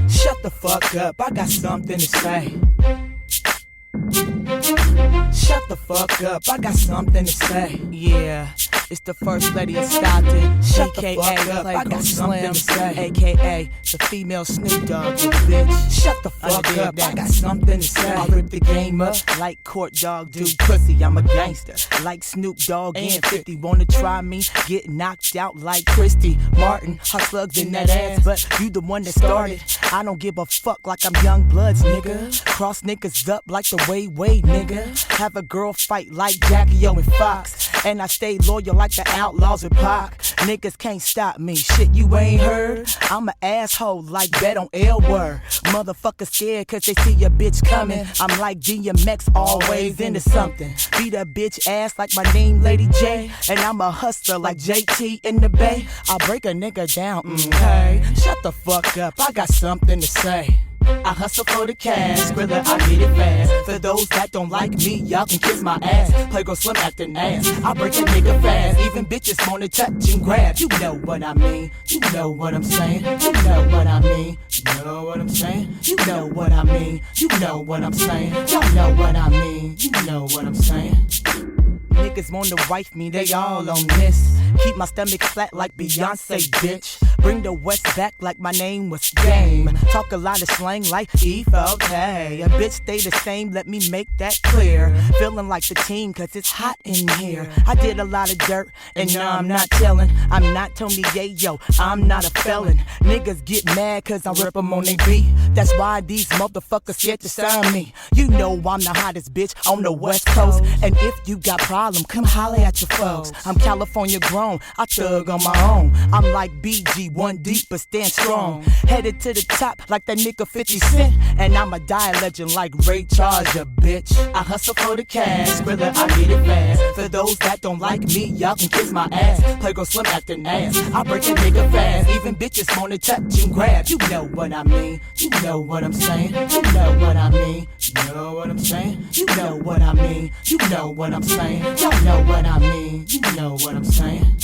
Shut the fuck up, I got something to say. Shut the fuck up, I got something to say. Yeah, it's the first lady of Stockton. Shut the fuck up, I got something to say. AKA the female Snoop Dogg, you bitch. Shut the fuck up, I got something to say. I rip the game up like Court Dog do pussy. I'm a gangster like Snoop Dogg and 50. Wanna try me? Get knocked out like Christy Martin. Hot slugs in that ass, but you the one that started. I don't give a fuck like I'm Young Bloods, nigga. Cross niggas up like the Way, nigga. Have a girl fight like Jackie O and Fox. And I stay loyal like the Outlaws with Pac. Niggas can't stop me, shit you ain't heard. I'm an asshole like Bet on L Word. Motherfuckers scared cause they see a bitch coming. I'm like DMX, always into something. Beat a bitch ass like my name Lady J. And I'm a hustler like JT in the Bay. I'll break a nigga down, hey. Shut the fuck up, I got something to say. I hustle for the cash, Skrilla, I get it fast. For those that don't like me, y'all can kiss my ass. Playgirl Slim acting ass, I break a nigga fast. Even bitches wanna touch and grab. You know what I mean, you know what I'm saying. You know what I mean, you know what I'm saying. You know what I mean, you know what I'm saying. Y'all know what I mean, you know what I'm saying. Niggas wanna wife me, they all on this. Keep my stomach flat like Beyonce, bitch. Bring the West back like my name was Game. Talk a lot of slang like E4K. A bitch stay the same, let me make that clear. Feeling like the team cause it's hot in here. I did a lot of dirt and now I'm not telling. I'm not Tony Yayo, I'm not a felon. Niggas get mad cause I rip them on they beat. That's why these motherfuckers scared to sign me. You know I'm the hottest bitch on the West Coast. And if you got problem, come holler at your folks. I'm California grown, I thug on my own. I'm like BG, one deep but stand strong. Headed to the top like that nigga 50 Cent. And I'm a die legend like Ray Charles, a bitch. I hustle for the cash, Skrilla, I get it fast. For those that don't like me, y'all can kiss my ass. Playgirl Slim acting ass, I break a nigga fast. Even bitches wanna touch and grab. You know what I mean, you know what I'm saying. You know what I mean, you know what I'm saying. You know what I mean, you know what I'm saying. Y'all know what I mean, you know what I'm saying.